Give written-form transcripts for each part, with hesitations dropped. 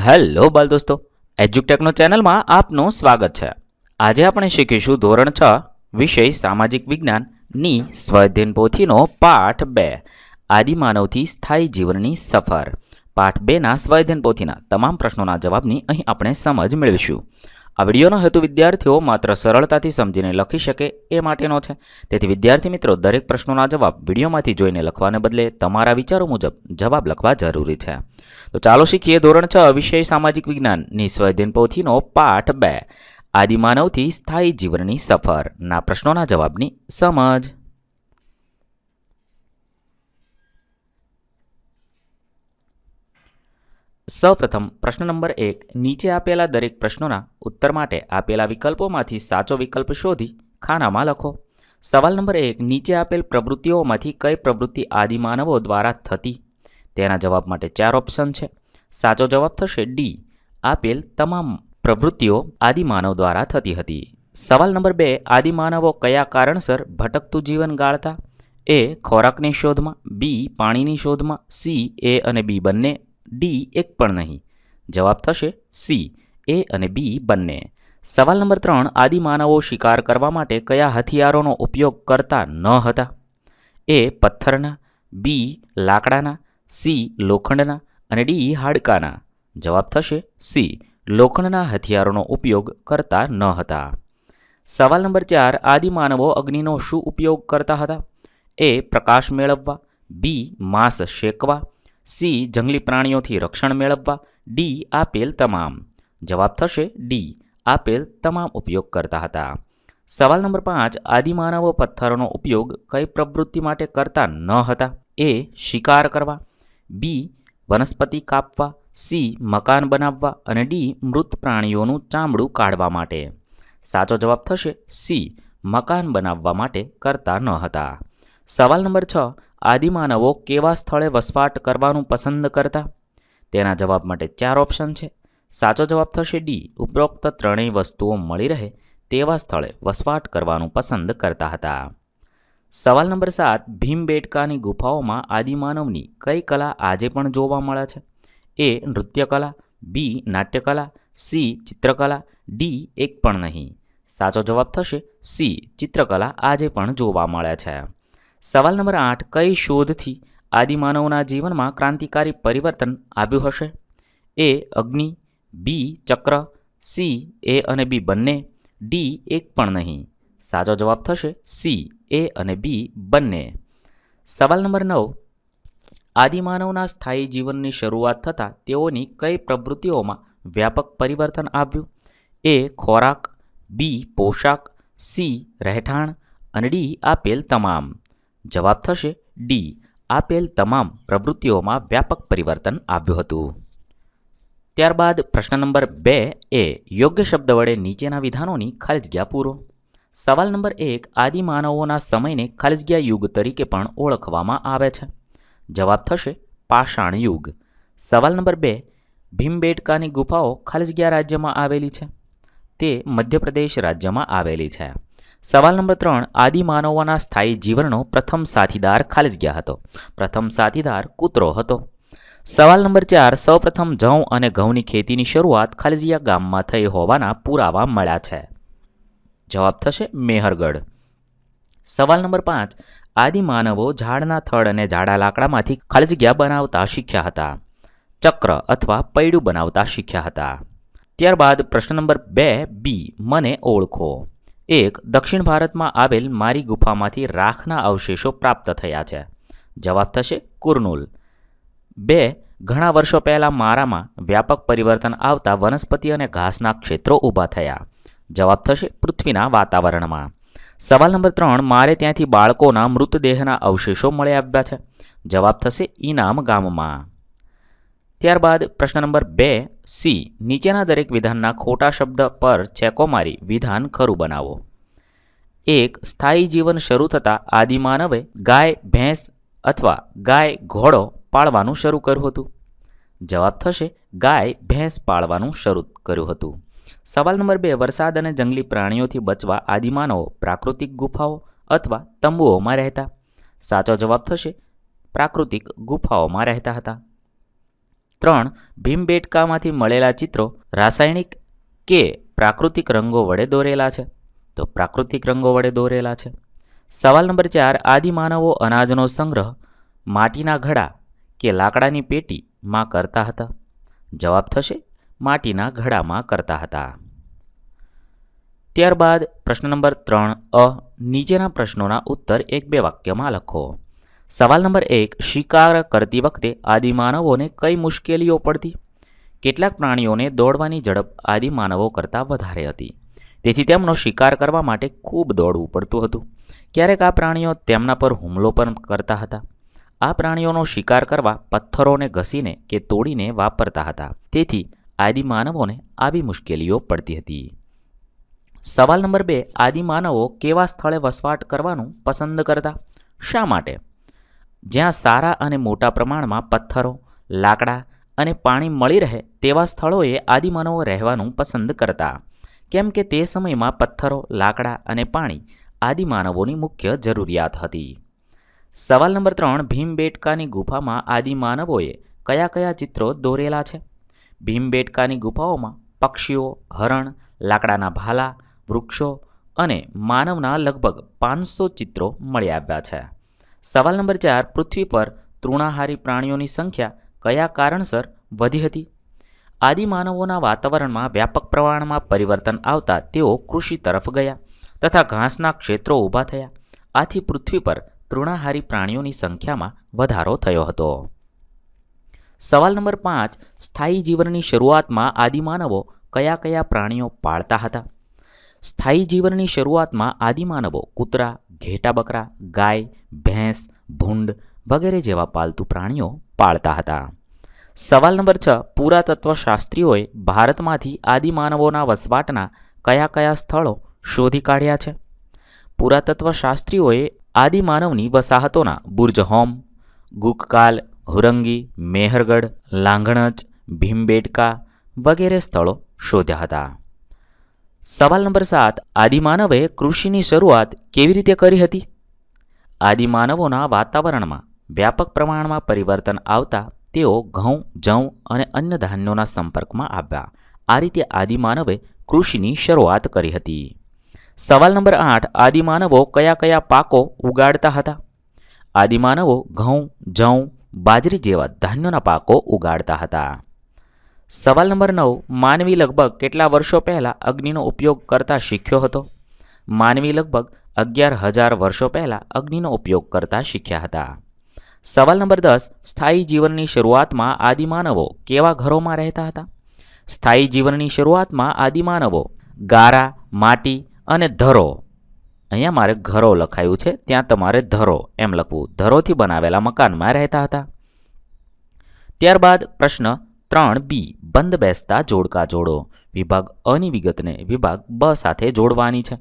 Hello બાલ દોસ્તો, એજ્યુટેકનો ચેનલમાં આપનું સ્વાગત છે. આજે આપણે શીખીશું ધોરણ 6 વિષય સામાજિક વિજ્ઞાનની સ્વાધ્યાયન પોથીનો પાઠ 2 આદિમાનવથી સ્થાયી જીવનની સફર. પાઠ 2ના સ્વાધ્યાયન પોથીના તમામ પ્રશ્નોના જવાબની અહીં આપણે સમજ મેળવીશું. આ વિડીયોનો હેતુ વિદ્યાર્થીઓ માત્ર સરળતાથી સમજીને લખી શકે એ માટેનો છે. તેથી વિદ્યાર્થી મિત્રો, દરેક પ્રશ્નોના જવાબ વિડીયોમાંથી જોઈને લખવાને બદલે તમારા વિચારો મુજબ જવાબ લખવા જરૂરી છે. તો ચાલો શીખીએ ધોરણ 6 વિષય સામાજિક વિજ્ઞાનની સ્વાધ્યાયન પોથીનો પાઠ 2 આદિમાનવથી સ્થાયી જીવનની સફરના પ્રશ્નોના જવાબની સમજ. સૌપ્રથમ પ્રશ્ન નંબર 1. નીચે આપેલા દરેક પ્રશ્નોના ઉત્તર માટે આપેલા વિકલ્પોમાંથી સાચો વિકલ્પ શોધી ખાનામાં લખો. સવાલ નંબર 1. નીચે આપેલ પ્રવૃત્તિઓમાંથી કઈ પ્રવૃત્તિ આદિમાનવો દ્વારા થતી? તેના જવાબ માટે 4 ઓપ્શન છે. સાચો જવાબ થશે ડી. આપેલ તમામ પ્રવૃત્તિઓ આદિમાનવ દ્વારા થતી હતી. સવાલ નંબર 2. આદિમાનવો કયા કારણસર ભટકતું જીવન ગાળતા? એ. ખોરાકની શોધમાં, બી. પાણીની શોધમાં, સી. એ અને બી બંને, ડી. એક પણ નહીં. જવાબ થશે સી. એ અને બી બંને. સવાલ નંબર 3. આદિમાનવો શિકાર કરવા માટે કયા હથિયારોનો ઉપયોગ કરતા ન હતા? એ. પથ્થરના, બી. લાકડાના, સી. લોખંડના અને ડી. હાડકાના. જવાબ થશે સી. લોખંડના હથિયારોનો ઉપયોગ કરતા ન હતા. સવાલ નંબર 4. આદિમાનવો અગ્નિનો શું ઉપયોગ કરતા હતા? એ. પ્રકાશ મેળવવા, બી. માંસ શેકવા, સી. જંગલી પ્રાણીઓથી રક્ષણ મેળવવા, ડી. આપેલ તમામ. જવાબ થશે ડી. આપેલ તમામ ઉપયોગ કરતા હતા. સવાલ નંબર 5. આદિમાનવો પથ્થરોનો ઉપયોગ કઈ પ્રવૃત્તિ માટે કરતા ન હતા? એ. શિકાર કરવા, બી. વનસ્પતિ કાપવા, સી. મકાન બનાવવા અને ડી. મૃત પ્રાણીઓનું ચામડું કાઢવા માટે. સાચો જવાબ થશે સી. મકાન બનાવવા માટે કરતા ન હતા. સવાલ નંબર 6. આદિમાનવો કેવા સ્થળે વસવાટ કરવાનું પસંદ કરતા? તેના જવાબ માટે 4 ઓપ્શન છે. સાચો જવાબ થશે ડી. ઉપરોક્ત ત્રણેય વસ્તુઓ મળી રહે તેવા સ્થળે વસવાટ કરવાનું પસંદ કરતા હતા. સવાલ નંબર 7. ભીમબેટકાની ગુફાઓમાં આદિમાનવની કઈ કલા આજે પણ જોવા મળે છે? એ. નૃત્યકલા, બી. નાટ્યકલા, સી. ચિત્રકલા, ડી. એક પણ નહીં. સાચો જવાબ થશે સી. ચિત્રકલા આજે પણ જોવા મળે છે. સવાલ નંબર 8. કઈ શોધથી આદિમાનવના જીવનમાં ક્રાંતિકારી પરિવર્તન આવ્યું હશે? એ. અગ્નિ, બી. ચક્ર, સી. એ અને બી બંને, ડી. એક પણ નહીં. સાચો જવાબ થશે સી. એ અને બી બંને. સવાલ નંબર 9. આદિમાનવના સ્થાયી જીવનની શરૂઆત થતાં તેઓની કઈ પ્રવૃત્તિઓમાં વ્યાપક પરિવર્તન આવ્યું? એ. ખોરાક, બી. પોશાક, સી. રહેઠાણ અને ડી. આપેલ તમામ. જવાબ થશે ડી. આપેલ તમામ પ્રવૃત્તિઓમાં વ્યાપક પરિવર્તન આવ્યું હતું. ત્યારબાદ પ્રશ્ન નંબર 2. એ. યોગ્ય શબ્દ વડે નીચેના વિધાનોની ખાલી જગ્યા પૂરો. સવાલ નંબર 1. આદિમાનવોના સમયને ખાલી જગ્યા યુગ તરીકે પણ ઓળખવામાં આવે છે. જવાબ થશે પાષાણ યુગ. સવાલ નંબર 2. ભીમબેટકાની ગુફાઓ ખાલી જગ્યા રાજ્યમાં આવેલી છે? તે મધ્યપ્રદેશ રાજ્યમાં આવેલી છે. સવાલ નંબર 3. આદિમાનવોના સ્થાયી જીવનનો પ્રથમ સાથીદાર ખાલી જગ્યા હતો. પ્રથમ સાથીદાર કૂતરો હતો. સવાલ નંબર 4. સૌપ્રથમ જવ અને ઘઉંની ખેતીની શરૂઆત ખાલી જગ્યા ગામમાં થઈ હોવાના પુરાવા મળ્યા છે. જવાબ થશે મેહરગઢ. સવાલ નંબર 5. આદિમાનવો ઝાડના થડ અને જાડા લાકડામાંથી ખાલી જગ્યા બનાવતા શીખ્યા હતા. ચક્ર અથવા પૈડું બનાવતા શીખ્યા હતા. ત્યારબાદ પ્રશ્ન નંબર 2 બી. મને ઓળખો. 1. દક્ષિણ ભારતમાં આવેલ મારી ગુફામાંથી રાખના અવશેષો પ્રાપ્ત થયા છે. જવાબ થશે કુર્નુલ. 2. ઘણા વર્ષો પહેલાં મારામાં વ્યાપક પરિવર્તન આવતા વનસ્પતિ અને ઘાસના ક્ષેત્રો ઊભા થયા. જવાબ થશે પૃથ્વીના વાતાવરણમાં. સવાલ નંબર 3. મારે ત્યાંથી બાળકોના મૃતદેહના અવશેષો મળી આવ્યા છે. જવાબ થશે ઈનામ ગામમાં. ત્યારબાદ પ્રશ્ન નંબર 2 સી. નીચેના દરેક વિધાનના ખોટા શબ્દ પર ચેકો મારી વિધાન ખરું બનાવો. 1. સ્થાયી જીવન શરૂ થતાં આદિમાનવે ગાય, ભેંસ અથવા ગાય, ઘોડો પાળવાનું શરૂ કર્યું હતું. જવાબ થશે ગાય, ભેંસ પાળવાનું શરૂ કર્યું હતું. સવાલ નંબર 2. વરસાદ અને જંગલી પ્રાણીઓથી બચવા આદિમાનવો પ્રાકૃતિક ગુફાઓ અથવા તંબુઓમાં રહેતા. સાચો જવાબ થશે પ્રાકૃતિક ગુફાઓમાં રહેતા હતા. 3. ભીમબેટકામાંથી મળેલા ચિત્રો રાસાયણિક કે પ્રાકૃતિક રંગો વડે દોરેલા છે? તો પ્રાકૃતિક રંગો વડે દોરેલા છે. સવાલ નંબર 4. આદિમાનવો અનાજનો સંગ્રહ માટીના ઘડા કે લાકડાની પેટીમાં કરતા હતા? જવાબ થશે માટીના ઘડામાં કરતા હતા. ત્યારબાદ પ્રશ્ન નંબર 3 નીચેના પ્રશ્નોના ઉત્તર 1-2 વાક્યમાં લખો. સવાલ નંબર 1. શિકાર કરતી વખતે આદિમાનવોને કઈ મુશ્કેલીઓ પડતી? કેટલાક પ્રાણીઓને દોડવાની ઝડપ આદિમાનવો કરતાં વધારે હતી, તેથી તેમનો શિકાર કરવા માટે ખૂબ દોડવું પડતું હતું. ક્યારેક આ પ્રાણીઓ તેમના પર હુમલો પણ કરતા હતા. આ પ્રાણીઓનો શિકાર કરવા પથ્થરોને ઘસીને કે તોડીને વાપરતા હતા, તેથી આદિમાનવોને આવી મુશ્કેલીઓ પડતી હતી. સવાલ નંબર 2. આદિમાનવો કેવા સ્થળે વસવાટ કરવાનું પસંદ કરતા? શા માટે? જ્યાં સારા અને મોટા પ્રમાણમાં પથ્થરો, લાકડા અને પાણી મળી રહે તેવા સ્થળોએ આદિમાનવો રહેવાનું પસંદ કરતા, કેમ કે તે સમયમાં પથ્થરો, લાકડા અને પાણી આદિમાનવોની મુખ્ય જરૂરિયાત હતી. સવાલ નંબર 3. ભીમબેટકાની ગુફામાં આદિમાનવોએ કયા કયા ચિત્રો દોરેલા છે? ભીમબેટકાની ગુફાઓમાં પક્ષીઓ, હરણ, લાકડાના ભાલા, વૃક્ષો અને માનવના લગભગ 500 ચિત્રો મળી આવ્યા છે. સવાલ નંબર 4. પૃથ્વી પર તૃણાહારી પ્રાણીઓની સંખ્યા કયા કારણસર વધી હતી? આદિમાનવોના વાતાવરણમાં વ્યાપક પ્રમાણમાં પરિવર્તન આવતા તેઓ કૃષિ તરફ ગયા તથા ઘાસના ક્ષેત્રો ઊભા થયા. આથી પૃથ્વી પર તૃણાહારી પ્રાણીઓની સંખ્યામાં વધારો થયો હતો. સવાલ નંબર 5. સ્થાયી જીવનની શરૂઆતમાં આદિમાનવો કયા કયા પ્રાણીઓ પાળતા હતા? સ્થાયી જીવનની શરૂઆતમાં આદિમાનવો કૂતરા, ઘેટા બકરા, ગાય, ભેંસ, ભૂંડ વગેરે જેવા પાલતુ પ્રાણીઓ પાળતા હતા. સવાલ નંબર 6. પુરાતત્વશાસ્ત્રીઓએ ભારતમાંથી આદિમાનવોના વસવાટના કયા કયા સ્થળો શોધી કાઢ્યા છે? પુરાતત્વશાસ્ત્રીઓએ આદિમાનવની વસાહતોના બુર્જહોમ, ગુકકાલ, હુરંગી, મેહરગઢ, લાંઘણચ, ભીમબેટકા વગેરે સ્થળો શોધ્યા હતા. સવાલ નંબર 7. આદિમાનવે કૃષિની શરૂઆત કેવી રીતે કરી હતી? આદિમાનવોના વાતાવરણમાં વ્યાપક પ્રમાણમાં પરિવર્તન આવતા તેઓ ઘઉં, જવ અને અન્ય ધાન્યોના સંપર્કમાં આવ્યા. આ રીતે આદિમાનવે કૃષિની શરૂઆત કરી હતી. સવાલ નંબર 8. આદિમાનવો કયા કયા પાકો ઉગાડતા હતા? આદિમાનવો ઘઉં, જવ, બાજરી જેવા ધાન્યોના પાકો ઉગાડતા હતા. સવાલ નંબર 9. માનવી લગભગ કેટલા વર્ષો પહેલાં અગ્નિનો ઉપયોગ કરતા શીખ્યો હતો? માનવી લગભગ 11,000 વર્ષો પહેલાં અગ્નિનો ઉપયોગ કરતા શીખ્યા હતા. સવાલ નંબર 10. સ્થાયી જીવનની શરૂઆતમાં આદિમાનવો કેવા ઘરોમાં રહેતા હતા? સ્થાયી જીવનની શરૂઆતમાં આદિમાનવો ગારા, માટી અને ધરો, અહીંયા મારે ઘરો લખાયું છે, ત્યાં તમારે ધરો એમ લખવું, ધરોથી બનાવેલા મકાનમાં રહેતા હતા. ત્યારબાદ પ્રશ્ન 3B. બંધ બેસતા જોડકા જોડો. વિભાગ અની વિગતને વિભાગ બ સાથે જોડવાની છે.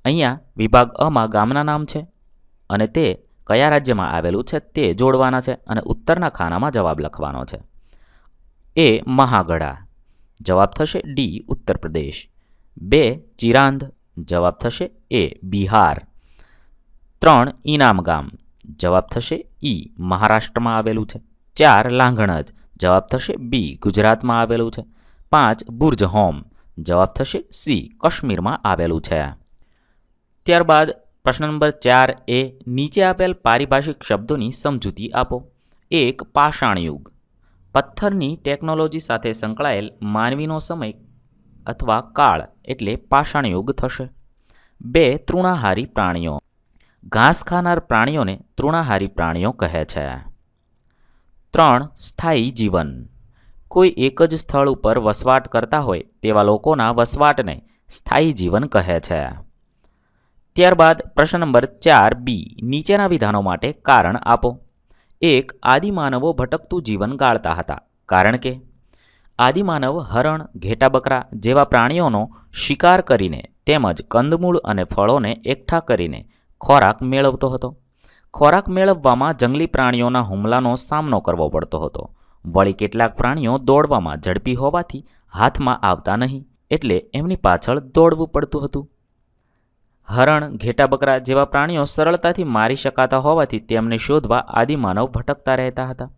અહીંયા વિભાગ અમાં ગામના નામ છે અને તે કયા રાજ્યમાં આવેલું છે તે જોડવાના છે અને ઉત્તરના ખાનામાં જવાબ લખવાનો છે. A. મહાગઢા, જવાબ થશે D. ઉત્તર પ્રદેશ. 2. ચિરાંદ, જવાબ થશે A. બિહાર. 3. ઇનામ ગામ, જવાબ થશે E. મહારાષ્ટ્રમાં આવેલું છે. 4. લાંઘણજ, જવાબ થશે B. ગુજરાતમાં આવેલું છે. 5. બુર્જહોમ, જવાબ થશે C. કાશ્મીરમાં આવેલું છે. ત્યારબાદ પ્રશ્ન નંબર 4A. નીચે આપેલ પારિભાષિક શબ્દોની સમજૂતી આપો. 1. પાષાણ યુગ, પથ્થરની ટેકનોલોજી સાથે સંકળાયેલ માનવીનો સમય અથવા કાળ એટલે પાષાણ યુગ થશે. 2. તૃણાહારી પ્રાણીઓ, ઘાસ ખાનાર પ્રાણીઓને તૃણાહારી પ્રાણીઓ કહે છે. 3. સ્થાયી જીવન, કોઈ એક જ સ્થળ ઉપર વસવાટ કરતા હોય તેવા લોકોના વસવાટને સ્થાયી જીવન કહે છે. ત્યારબાદ પ્રશ્ન નંબર 4B. નીચેના વિધાનો માટે કારણ આપો. 1. આદિમાનવો ભટકતું જીવન ગાળતા હતા કારણ કે આદિમાનવ હરણ, ઘેટા બકરા જેવા પ્રાણીઓનો શિકાર કરીને તેમજ કંદમૂળ અને ફળોને એકઠા કરીને ખોરાક મેળવતો હતો. ખોરાક મેળવવામાં જંગલી પ્રાણીઓના હુમલાનો સામનો કરવો પડતો હતો. વળી કેટલાક પ્રાણીઓ દોડવામાં ઝડપી હોવાથી હાથમાં આવતા નહીં, એટલે એમની પાછળ દોડવું પડતું હતું. હરણ, ઘેટા બકરા જેવા પ્રાણીઓ સરળતાથી મારી શકાતા હોવાથી તેમને શોધવા આદિમાનવ ભટકતા રહેતા હતા.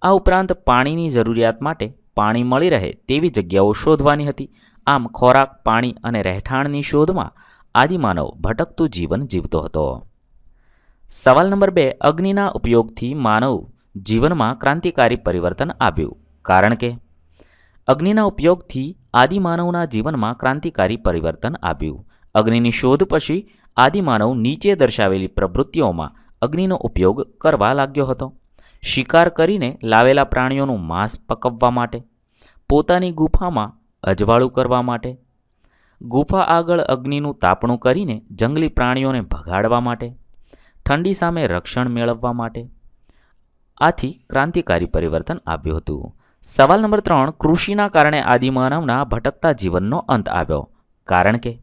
આ ઉપરાંત પાણીની જરૂરિયાત માટે પાણી મળી રહે તેવી જગ્યાઓ શોધવાની હતી. આમ ખોરાક, પાણી અને રહેઠાણની શોધમાં આદિમાનવ ભટકતું જીવન જીવતો હતો. સવાલ નંબર 2. અગ્નિના ઉપયોગથી માનવ જીવનમાં ક્રાંતિકારી પરિવર્તન આવ્યું. કારણ કે અગ્નિના ઉપયોગથી આદિમાનવના જીવનમાં ક્રાંતિકારી પરિવર્તન આવ્યું. અગ્નિની શોધ પછી આદિમાનવ નીચે દર્શાવેલી પ્રવૃત્તિઓમાં અગ્નિનો ઉપયોગ કરવા લાગ્યો હતો. શિકાર કરીને લાવેલા પ્રાણીઓનું માંસ પકવવા માટે, પોતાની ગુફામાં અજવાળું કરવા માટે, ગુફા આગળ અગ્નિનું તાપણું કરીને જંગલી પ્રાણીઓને ભગાડવા માટે, ઠંડી સામે રક્ષણ મેળવવા માટે. આથી ક્રાંતિકારી પરિવર્તન આવ્યું હતું. સવાલ નંબર 3. કૃષિના કારણે આદિમાનવના ભટકતા જીવનનો અંત આવ્યો. કારણ કે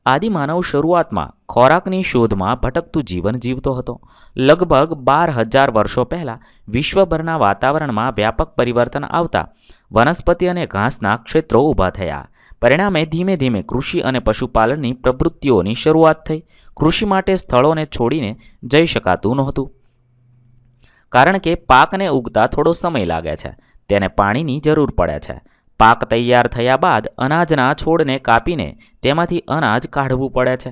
આદિમાનવ શરૂઆતમાં ખોરાકની શોધમાં ભટકતું જીવન જીવતો હતો. લગભગ 12,000 વર્ષો પહેલાં વિશ્વભરના વાતાવરણમાં વ્યાપક પરિવર્તન આવતા વનસ્પતિ અને ઘાસના ક્ષેત્રો ઊભા થયા. પરિણામે ધીમે ધીમે કૃષિ અને પશુપાલનની પ્રવૃત્તિઓની શરૂઆત થઈ. કૃષિ માટે સ્થળોને છોડીને જઈ શકાતું નહોતું, કારણ કે પાકને ઉગતા થોડો સમય લાગે છે, તેને પાણીની જરૂર પડે છે. પાક તૈયાર થયા બાદ અનાજના છોડને કાપીને તેમાંથી અનાજ કાઢવું પડે છે.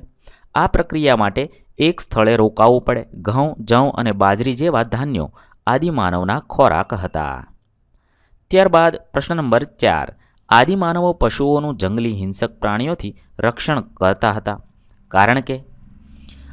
આ પ્રક્રિયા માટે એક સ્થળે રોકાવું પડે. ઘઉં, જવ અને બાજરી જેવા ધાન્યો આદિમાનવના ખોરાક હતા. ત્યારબાદ પ્રશ્ન નંબર 4. આદિમાનવો પશુઓનું જંગલી હિંસક પ્રાણીઓથી રક્ષણ કરતા હતા. કારણ કે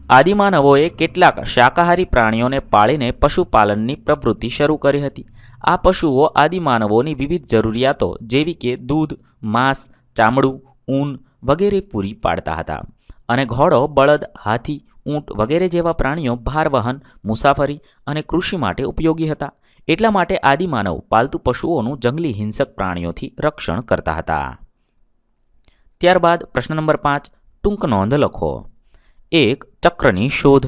આદિમાનવોએ કેટલાક શાકાહારી પ્રાણીઓને પાળીને પશુપાલનની પ્રવૃત્તિ શરૂ કરી હતી. આ પશુઓ આદિમાનવોની વિવિધ જરૂરિયાતો જેવી કે દૂધ, માંસ, ચામડું, ઊન વગેરે પૂરી પાડતા હતા. અને ઘોડો, બળદ, હાથી, ઊંટ વગેરે જેવા પ્રાણીઓ ભારવહન, મુસાફરી અને કૃષિ માટે ઉપયોગી હતા. એટલા માટે આદિમાનવ પાલતુ પશુઓનું જંગલી હિંસક પ્રાણીઓથી રક્ષણ કરતા હતા. ત્યારબાદ પ્રશ્ન નંબર 5. ટૂંક નોંધ લખો. 1. ચક્રની શોધ.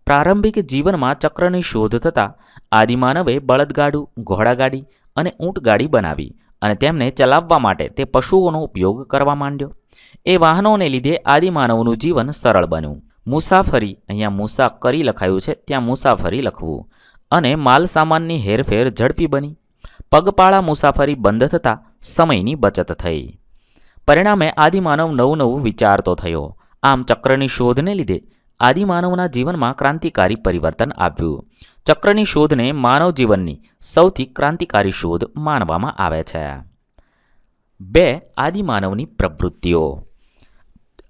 પ્રારંભિક જીવનમાં ચક્રની શોધ થતાં આદિમાનવે બળદગાડું, ઘોડાગાડી અને ઊંટગાડી બનાવી અને તેમને ચલાવવા માટે તે પશુઓનો ઉપયોગ કરવા માંડ્યો. એ વાહનોને લીધે આદિમાનવનું જીવન સરળ બન્યું. મુસાફરી, અહીંયા મુસાકરી લખાયું છે, ત્યાં મુસાફરી લખવું. અને માલ સામાનની હેરફેર ઝડપી બની. પગપાળા મુસાફરી બંધ થતાં સમયની બચત થઈ. પરિણામે આદિમાનવ નવું વિચારતો થયો. આમ ચક્રની શોધને લીધે આદિમાનવના જીવનમાં ક્રાંતિકારી પરિવર્તન આવ્યું. ચક્રની શોધને માનવ જીવનની સૌથી ક્રાંતિકારી શોધ માનવામાં આવે છે. 2. આદિમાનવની પ્રવૃત્તિઓ.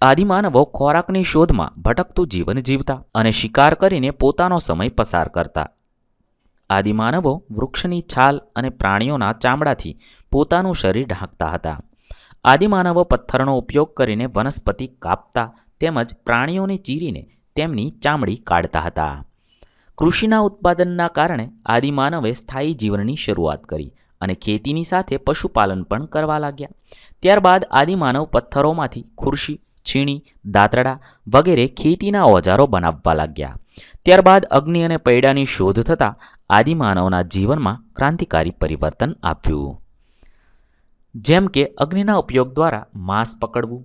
આદિમાનવો ખોરાકની શોધમાં ભટકતું જીવન જીવતા અને શિકાર કરીને પોતાનો સમય પસાર કરતા. આદિમાનવો વૃક્ષની છાલ અને પ્રાણીઓના ચામડાથી પોતાનું શરીર ઢાંકતા હતા. આદિમાનવો પથ્થરનો ઉપયોગ કરીને વનસ્પતિ કાપતા તેમજ પ્રાણીઓને ચીરીને તેમની ચામડી કાઢતા હતા. કૃષિના ઉત્પાદનના કારણે આદિમાનવે સ્થાયી જીવનની શરૂઆત કરી અને ખેતીની સાથે પશુપાલન પણ કરવા લાગ્યા. ત્યારબાદ આદિમાનવ પથ્થરોમાંથી ખુરશી, છીણી, દાંતરડા વગેરે ખેતીના ઓજારો બનાવવા લાગ્યા. ત્યારબાદ અગ્નિ અને પૈડાની શોધ થતાં આદિમાનવના જીવનમાં ક્રાંતિકારી પરિવર્તન આવ્યું. જેમ કે અગ્નિના ઉપયોગ દ્વારા માંસ પકડવું,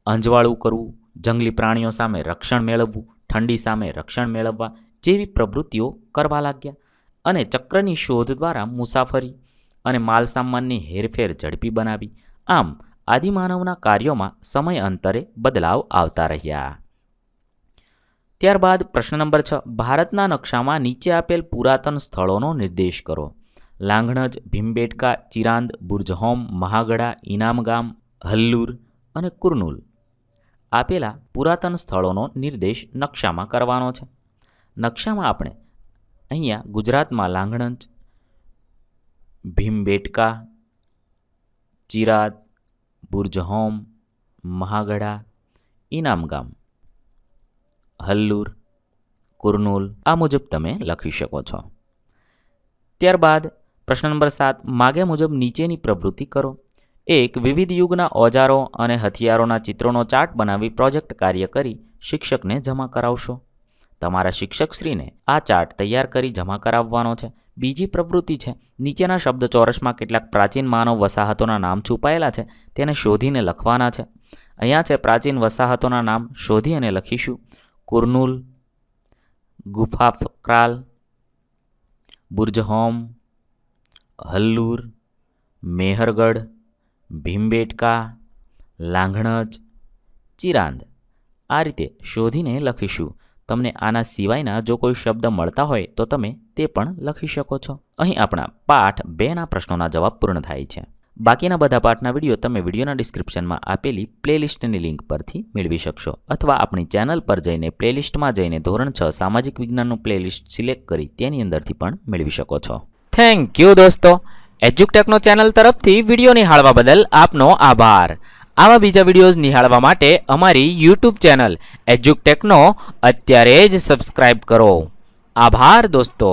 અંજવાળું કરવું, જંગલી પ્રાણીઓ સામે રક્ષણ મેળવવું, ઠંડી સામે રક્ષણ મેળવવા જેવી પ્રવૃત્તિઓ કરવા લાગ્યા. અને ચક્રની શોધ દ્વારા મુસાફરી અને માલસામાનની હેરફેર ઝડપી બનાવી. આમ આદિમાનવના કાર્યોમાં સમય અંતરે બદલાવ આવતા રહ્યા. ત્યારબાદ પ્રશ્ન નંબર 6. ભારતના નકશામાં નીચે આપેલ પુરાતન સ્થળોનો નિર્દેશ કરો. લાંઘણજ, ભીમબેટકા, ચિરાંદ, બુર્જહોમ, મહાગડા, ઇનામગામ, હલ્લુર અને કુર્નુલ આપેલા પુરાતન સ્થળોનો નિર્દેશ નકશામાં કરવાનો છે. નકશામાં આપણે અહીંયા ગુજરાતમાં લાંઘણજ, ભીમબેટકા, ચિરાદ, બુર્જહોમ, મહાગડા, ઇનામગામ, હલ્લુર, કુર્નુલ આ મુજબ તમે લખી શકો છો. ત્યારબાદ પ્રશ્ન નંબર 7. માગે મુજબ નીચેની પ્રવૃત્તિ કરો. 1. વિવિધ યુગના ઓજારો અને હથિયારોના ચિત્રોનો ચાર્ટ બનાવી પ્રોજેક્ટ કાર્ય કરી શિક્ષકને જમા કરાવશો. તમારા શિક્ષકશ્રીને આ ચાર્ટ તૈયાર કરી જમા કરાવવાનો છે. બીજી પ્રવૃત્તિ છે, નીચેના શબ્દ ચોરસમાં કેટલાક પ્રાચીન માનવ વસાહતોના નામ છુપાયેલા છે તેને શોધીને લખવાના છે. અહીંયા છે પ્રાચીન વસાહતોના નામ, શોધી અને લખીશું. કુર્નુલ, ગુફાફક્રાલ, બુર્જહોમ, હલ્લુર, મેહરગઢ, ભીમબેટકા, લાંઘણજ, ચિરાંદ. આ રીતે શોધીને લખીશું. તમને આના સિવાયના જો કોઈ શબ્દ મળતા હોય તો તમે તે પણ લખી શકો છો. અહીં આપણા પાઠ 2ના પ્રશ્નોના જવાબ પૂર્ણ થાય છે. બાકીના બધા પાઠના વિડીયો તમે વિડીયોના ડિસ્ક્રિપ્શનમાં આપેલી પ્લેલિસ્ટની લિંક પરથી મેળવી શકશો અથવા આપણી ચેનલ પર જઈને પ્લેલિસ્ટમાં જઈને ધોરણ 6 સામાજિક વિજ્ઞાનનું પ્લેલિસ્ટ સિલેક્ટ કરી તેની અંદરથી પણ મેળવી શકો છો. થેન્ક યુ દોસ્તો. એજ્યુકટેકનો ચેનલ તરફથી વિડીયો નિહાળવા બદલ આપનો આભાર. આવા બીજા વિડીયોઝ નિહાળવા માટે અમારી યુટ્યુબ ચેનલ એજ્યુકટેકનો અત્યારે જ સબસ્ક્રાઇબ કરો. આભાર દોસ્તો.